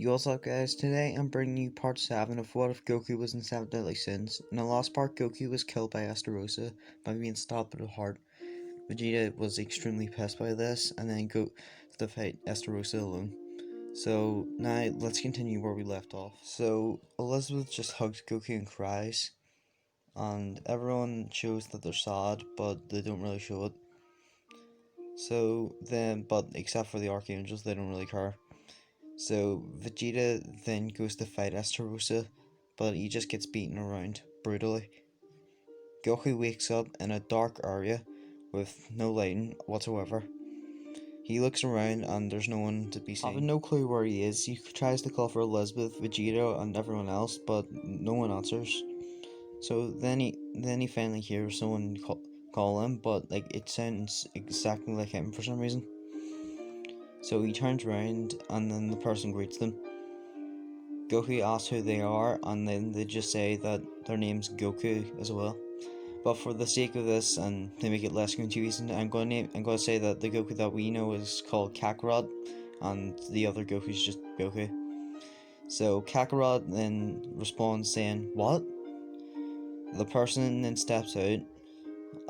What's up guys, today I'm bringing you part 7 of What If Goku Was in 7 Deadly Sins. In the last part, Goku was killed by Estarossa by being stabbed with a heart. Vegeta was extremely pissed by this and then go to fight Estarossa alone. So now let's continue where we left off. So Elizabeth just hugs Goku and cries, and everyone shows that they're sad, but they don't really show it. But except for the Archangels, they don't really care. So Vegeta then goes to fight Estarossa, but he just gets beaten around brutally. Goku wakes up in a dark area with no lighting whatsoever. He looks around and there's no one to be seen. Having no clue where he is, he tries to call for Elizabeth, Vegeta, and everyone else, but no one answers. So then he finally hears someone call him, but it sounds exactly like him for some reason. So he turns around and then the person greets them. Goku asks who they are, and then they just say that their name's Goku as well. But for the sake of this and to make it less confusing, I'm going to say that the Goku that we know is called Kakarot, and the other Goku's just Goku. So Kakarot then responds saying, "What?" The person then steps out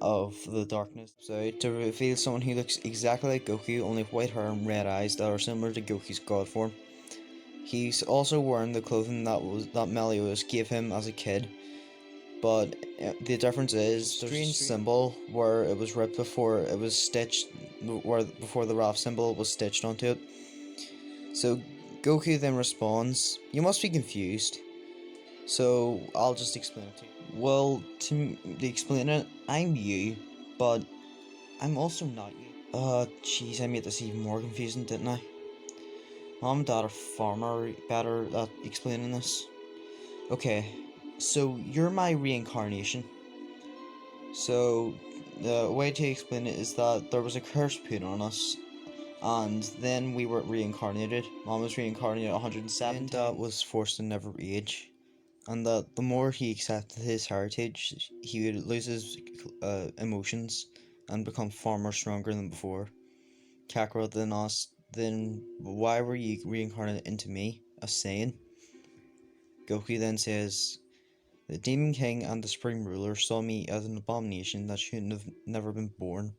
of the darkness to reveal someone who looks exactly like Goku, only with white hair and red eyes that are similar to Goku's god form. He's also wearing the clothing that Meliodas gave him as a kid, but the difference is there's a strange symbol where it was ripped before it was stitched, before the Raph symbol was stitched onto it. So Goku then responds, "You must be confused." So I'll just explain it to you. Well, to explain it, I'm you, but I'm also not you. Jeez, I made this even more confusing, didn't I? Mom and Dad are far more better at explaining this. Okay, so you're my reincarnation. So the way to explain it is that there was a curse put on us, and then we were reincarnated. Mom was reincarnated 107 times. Dad was forced to never age, and that the more he accepted his heritage, he would lose his emotions and become far more stronger than before. Kakarot then asked, "Then why were you reincarnated into me, a Saiyan?" Goku then says, "The Demon King and the Supreme Ruler saw me as an abomination that shouldn't have never been born.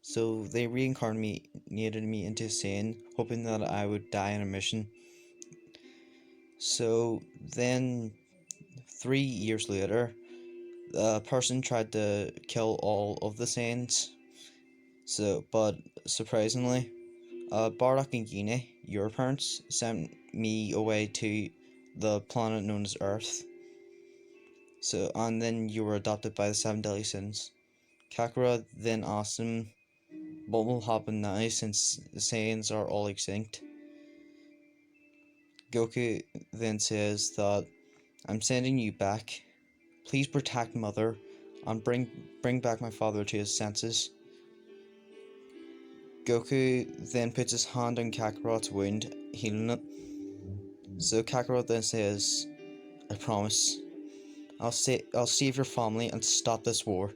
So they reincarnated me into a Saiyan, hoping that I would die on a mission." So then, 3 years later, a person tried to kill all of the Saiyans. But surprisingly, Bardock and Gine, your parents, sent me away to the planet known as Earth. And then you were adopted by the 7 Deadly Sins. Kakarot then asked him what will happen now since the Saiyans are all extinct. Goku then says that, "I'm sending you back. Please protect Mother and bring back my father to his senses." Goku then puts his hand on Kakarot's wound, healing it. So Kakarot then says, "I promise. I'll save your family and stop this war."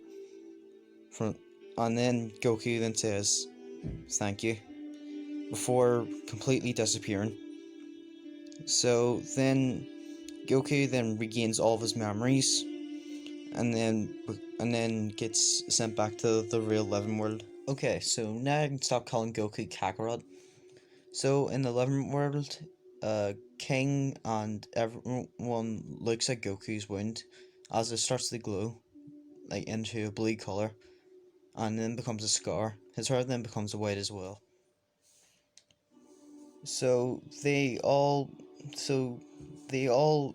And then Goku then says, "Thank you," before completely disappearing. So then Goku then regains all of his memories, and then gets sent back to the real living world. Okay, so now I can stop calling Goku Kakarot. So in the living world, King and everyone looks at Goku's wound as it starts to glow, into a blue color, and then becomes a scar. His hair then becomes white as well. So they all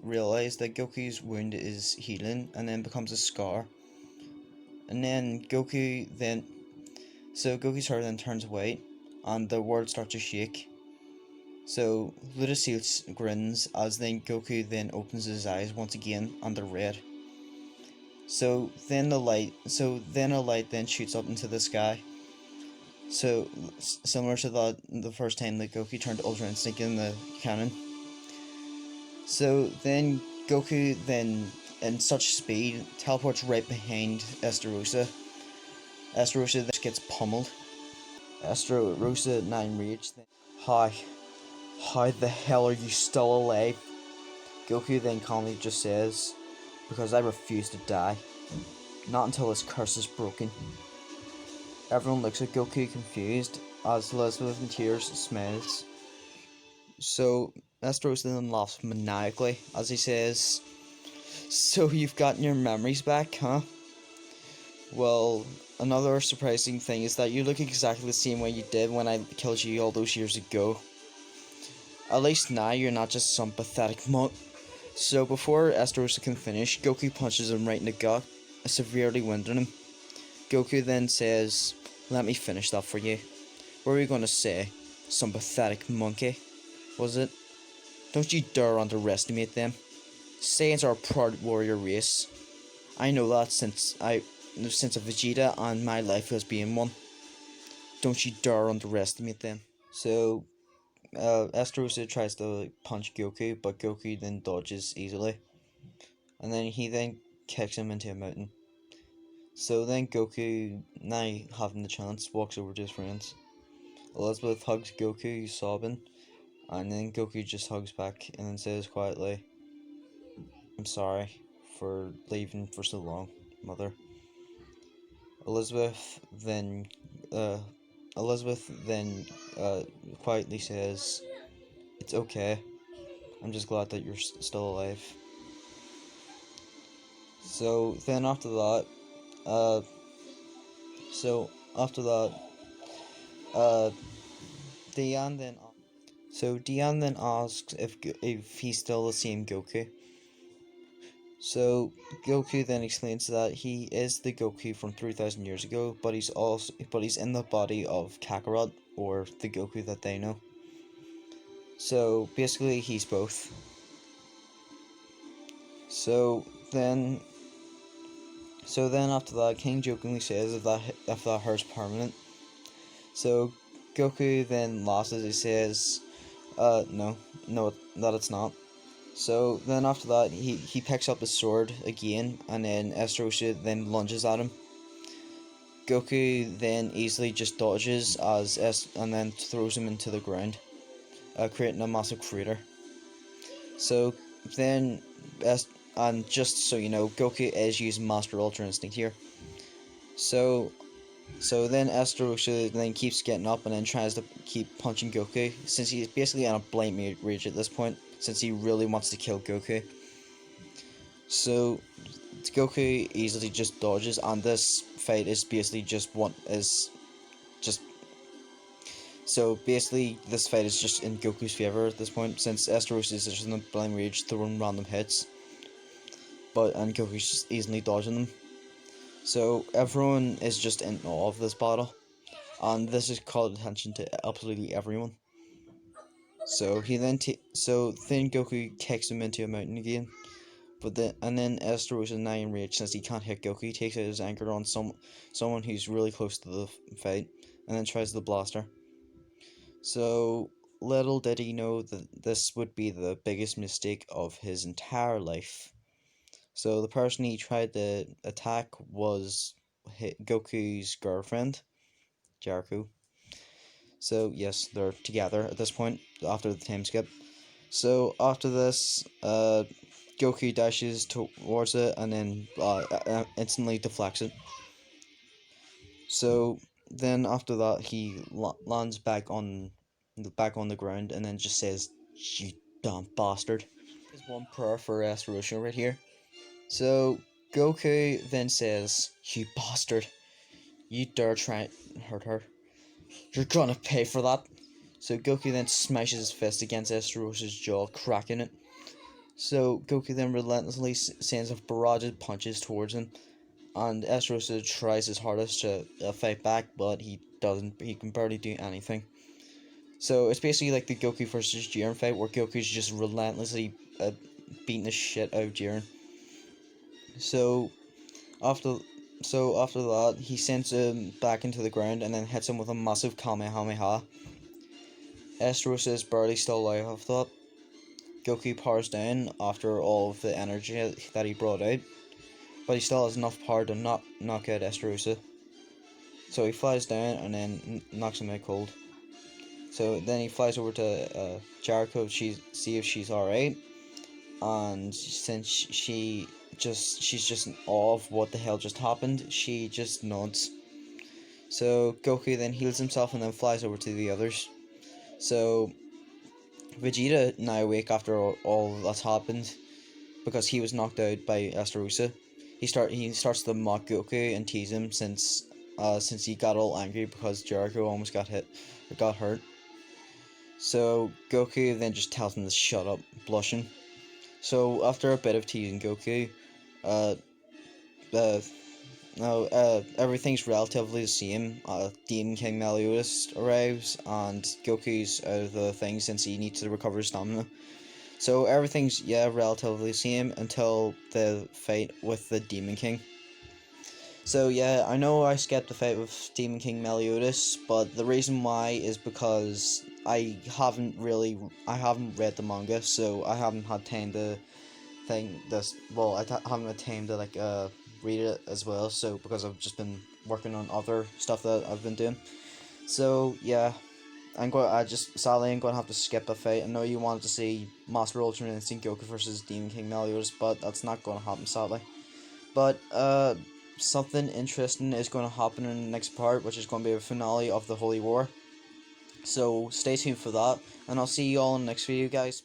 realize that Goku's wound is healing and then becomes a scar. And then Goku's hair then turns white and the world starts to shake. So Ludicrous grins as then Goku then opens his eyes once again and they're red. So then a light then shoots up into the sky. So similar to the first time that Goku turned Ultra Instinct in the canon. So then Goku then, in such speed, teleports right behind Estarossa. Estarossa then gets pummeled. Estarossa, 9 Rage. Hi. How the hell are you still alive? Goku then calmly just says, because I refuse to die. Not until this curse is broken. Everyone looks at Goku confused as Elizabeth in tears smiles. So Estros then laughs maniacally as he says, "So you've gotten your memories back, huh? Well, another surprising thing is that you look exactly the same way you did when I killed you all those years ago. At least now you're not just some pathetic monk." So before Esterosa can finish, Goku punches him right in the gut, severely wounding him. Goku then says, "Let me finish that for you. What were you going to say? Some pathetic monkey, was it? Don't you dare underestimate them. Saiyans are a proud warrior race. I know that since a Vegeta and my life has been one. Don't you dare underestimate them." So, Esterosa tries to punch Goku, but Goku then dodges easily. And then he then kicks him into a mountain. So then Goku, now having the chance, walks over to his friends. Elizabeth hugs Goku, sobbing, and then Goku just hugs back and then says quietly, "I'm sorry for leaving for so long, Mother." Elizabeth then, uh, Elizabeth then, quietly says, "It's okay. I'm just glad that you're still alive." So then after that, uh, so after that, uh, Diane then Diane then asks if he's still the same Goku. So Goku then explains that he is the Goku from 3,000 years ago, but he's in the body of Kakarot, or the Goku that they know. So basically he's both. So then after that, King jokingly says if that hurts permanent. So Goku then laughs as he says, no, that it's not." So then after that, he picks up his sword again, and then Esterosia then lunges at him. Goku then easily just dodges and then throws him into the ground, creating a massive crater. So then, and just so you know, Goku is using Master Ultra Instinct here. So then Esterosia then keeps getting up and then tries to keep punching Goku, since he's basically on a blind rage at this point, since he really wants to kill Goku. So Goku easily just dodges, and this fight is basically just so basically this fight is just in Goku's favor at this point, since Esteros is just in a blind rage throwing random hits, and Goku's just easily dodging them. So everyone is just in awe of this battle, and this has called attention to absolutely everyone. So then Goku kicks him into a mountain again. Then Esteros is now enraged since he can't hit Goku. He takes out his anger on someone who's really close to the fight, and then tries to blast her. So little did he know that this would be the biggest mistake of his entire life. So the person he tried to attack was Goku's girlfriend, Jericho. So yes, they're together at this point after the time skip. So after this, Goku dashes towards it and then instantly deflects it. So then after that, he lands back on the ground and then just says, "You dumb bastard." There's one prayer for restoration right here. So Goku then says, "You bastard, you dare try and hurt her. You're gonna pay for that." So Goku then smashes his fist against Esterosa's jaw, cracking it. So Goku then relentlessly sends a barrage of punches towards him, and Esterosa tries his hardest to fight back, but he doesn't. He can barely do anything. So it's basically like the Goku versus Jiren fight, where Goku's just relentlessly beating the shit out of Jiren. So after after that, he sends him back into the ground and then hits him with a massive Kamehameha. Esterosa is barely still alive after that. Goku powers down after all of the energy that he brought out, but he still has enough power to knock out Esterosa. So he flies down and then knocks him out cold. So then he flies over to Jericho to see if she's alright, and since she's just in awe of what the hell just happened, she just nods. So Goku then heals himself and then flies over to the others. So Vegeta now awake after all that's happened because he was knocked out by Estarossa. He starts to mock Goku and tease him since he got all angry because Jericho almost got hurt. So Goku then just tells him to shut up, blushing. So after a bit of teasing Goku, uh, uh, no, everything's relatively the same. Demon King Meliodas arrives, and Goku's out of the thing since he needs to recover his stamina. So everything's relatively the same until the fight with the Demon King. So yeah, I know I skipped the fight with Demon King Meliodas, but the reason why is because I haven't read the manga, so I haven't had time to haven't had time to read it as well. So because I've just been working on other stuff that I've been doing. So yeah, sadly I'm gonna have to skip the fight. I know you wanted to see Master Ultra Instinct Goku versus Demon King Meliodas, but that's not gonna happen sadly. But something interesting is gonna happen in the next part, which is gonna be a finale of the Holy War. So stay tuned for that, and I'll see you all in the next video, guys.